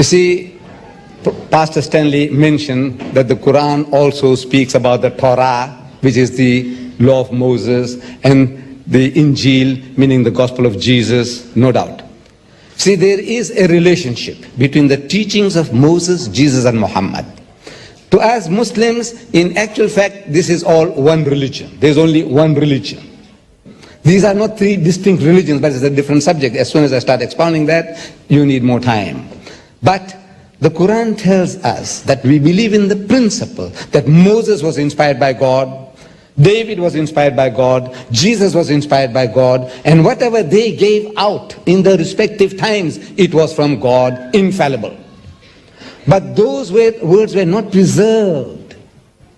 You see, Pastor Stanley mentioned that the Quran also speaks about the Torah, which is the law of Moses, and the Injil, meaning the gospel of Jesus, no doubt. See, there is a relationship between the teachings of Moses, Jesus, and Muhammad. To us Muslims, in actual fact, this is all one religion. There's only one religion. These are not three distinct religions, but it's a different subject. As soon as I start expounding that, you need more time. But the Quran tells us that we believe in the principle that Moses was inspired by God, David was inspired by God, Jesus was inspired by God, and whatever they gave out in the respective times, it was from God, infallible. But those words were not preserved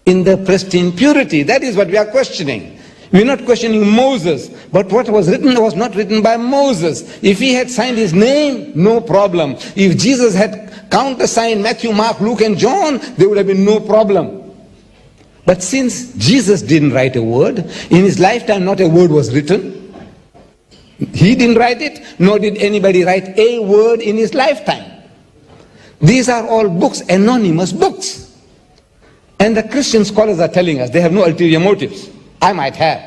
in the pristine purity. That is what we are questioning. We're not questioning Moses, but what was written was not written by Moses. If he had signed his name, no problem. If Jesus had countersigned Matthew, Mark, Luke, and John, there would have been no problem. But since Jesus didn't write a word, in his lifetime not a word was written. He didn't write it, nor did anybody write a word in his lifetime. These are all books, anonymous books. And the Christian scholars are telling us they have no ulterior motives. I might have,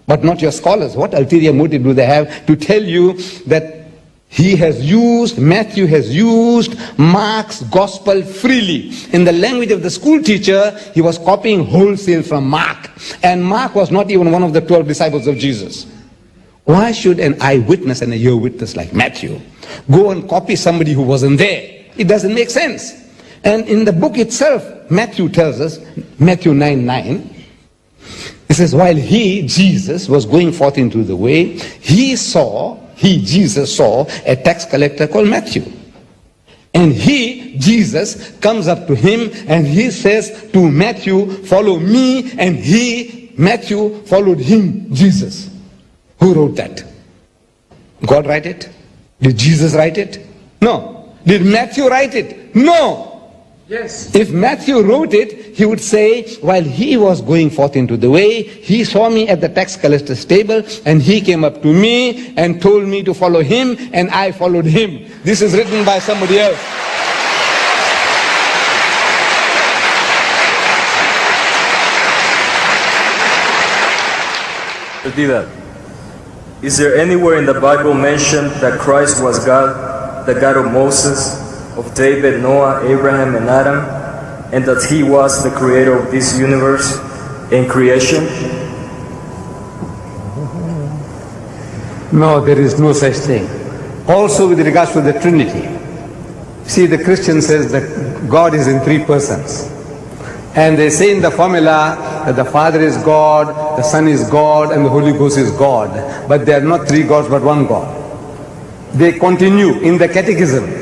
but not your scholars. What ulterior motive do they have to tell you that Matthew has used Mark's gospel freely? In the language of the school teacher, he was copying wholesale from Mark. And Mark was not even one of the 12 disciples of Jesus. Why should an eyewitness and a ear witness like Matthew go and copy somebody who wasn't there? It doesn't make sense. And in the book itself, Matthew tells us, Matthew 9:9, it says, while he, Jesus, was going forth into the way, Jesus saw a tax collector called Matthew. And Jesus, comes up to him and he says to Matthew, follow me, and Matthew, followed him, Jesus. Who wrote that? God write it? Did Jesus write it? No. Did Matthew write it? No. Yes. If Matthew wrote it, he would say, while he was going forth into the way, he saw me at the tax collector's table, and he came up to me and told me to follow him, and I followed him. This is written by somebody else. Dيدات, is there anywhere in the Bible mentioned that Christ was God, the God of Moses, of David, Noah, Abraham, and Adam, and that he was the creator of this universe and creation? No, there is no such thing. Also with regards to the Trinity. See, the Christian says that God is in three persons. And they say in the formula that the Father is God, the Son is God, and the Holy Ghost is God. But they are not three gods, but one God. They continue in the Catechism,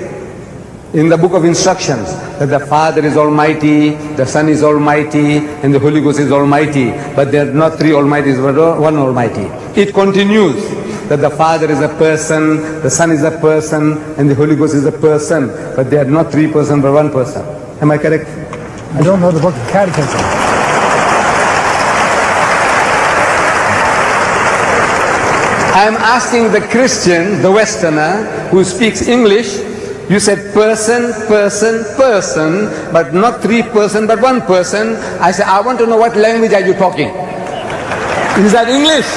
in the book of instructions, that the Father is Almighty, the Son is Almighty, and the Holy Ghost is Almighty. But they are not three Almighties, but one Almighty. It continues that the Father is a person, the Son is a person, and the Holy Ghost is a person. But they are not three persons, but one person. Am I correct? I don't know the book of Catechism. I am asking the Christian, the Westerner, who speaks English. You said person, person, person, but not three person, but one person. I said, I want to know what language are you talking? Is that English?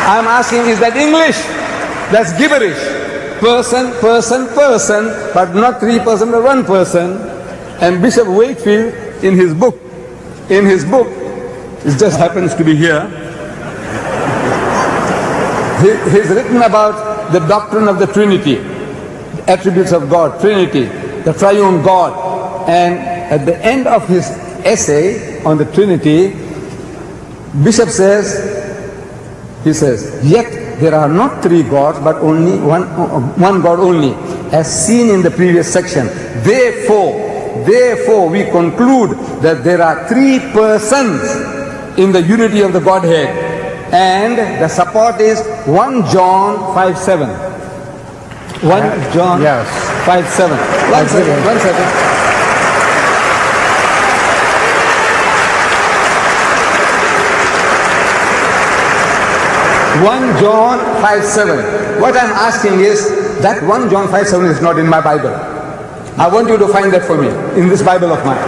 I'm asking, is that English? That's gibberish. Person, person, person, but not three person, but one person. And Bishop Wakefield, in his book, it just happens to be here, he's written about the doctrine of the Trinity, attributes of God, Trinity, the triune God. And at the end of his essay on the Trinity, Bishop he says, yet there are not three gods, but only one God only, as seen in the previous section. Therefore, we conclude that there are three persons in the unity of the Godhead. And the support is 1 John 5:7. 1 John 5:7. One second. (1 John 5:7). What I'm asking is that 1 John 5:7 is not in my Bible. I want you to find that for me in this Bible of mine.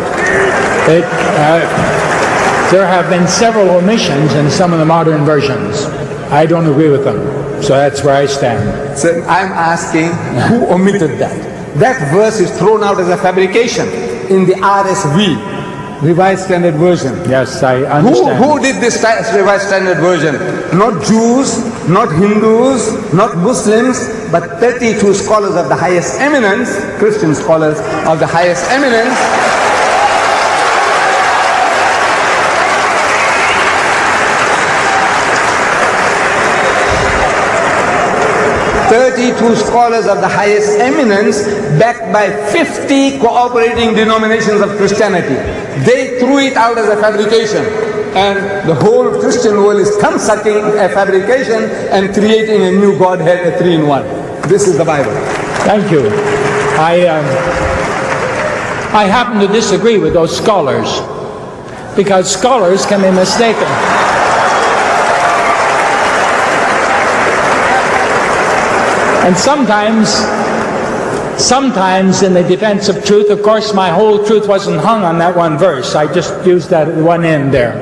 There have been several omissions in some of the modern versions. I don't agree with them. So that's where I stand. So I'm asking, who omitted that? That verse is thrown out as a fabrication in the RSV, Revised Standard Version. Yes, I understand. Who did this Revised Standard Version? Not Jews, not Hindus, not Muslims, but 32 scholars of the highest eminence, Christian scholars of the highest eminence. 32 scholars of the highest eminence, backed by 50 cooperating denominations of Christianity. They threw it out as a fabrication, and the whole Christian world is thumb-sucking a fabrication and creating a new Godhead, a 3-in-1. This is the Bible. Thank you. I happen to disagree with those scholars, because scholars can be mistaken. And sometimes in the defense of truth, of course, my whole truth wasn't hung on that one verse. I just used that at one end there.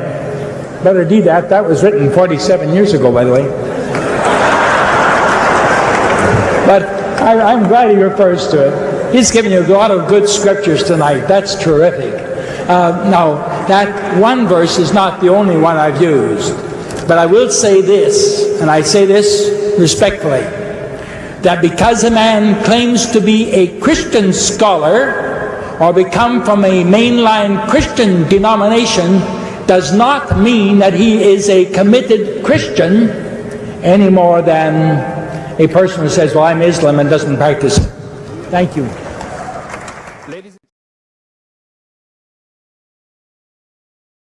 Brother Deedat, that was written 47 years ago, by the way. But I'm glad he refers to it. He's given you a lot of good scriptures tonight. That's terrific. Now, that one verse is not the only one I've used. But I will say this, and I say this respectfully, that because a man claims to be a Christian scholar or become from a mainline Christian denomination does not mean that he is a committed Christian any more than a person who says, well, I'm Islam and doesn't practice it. Thank you. Ladies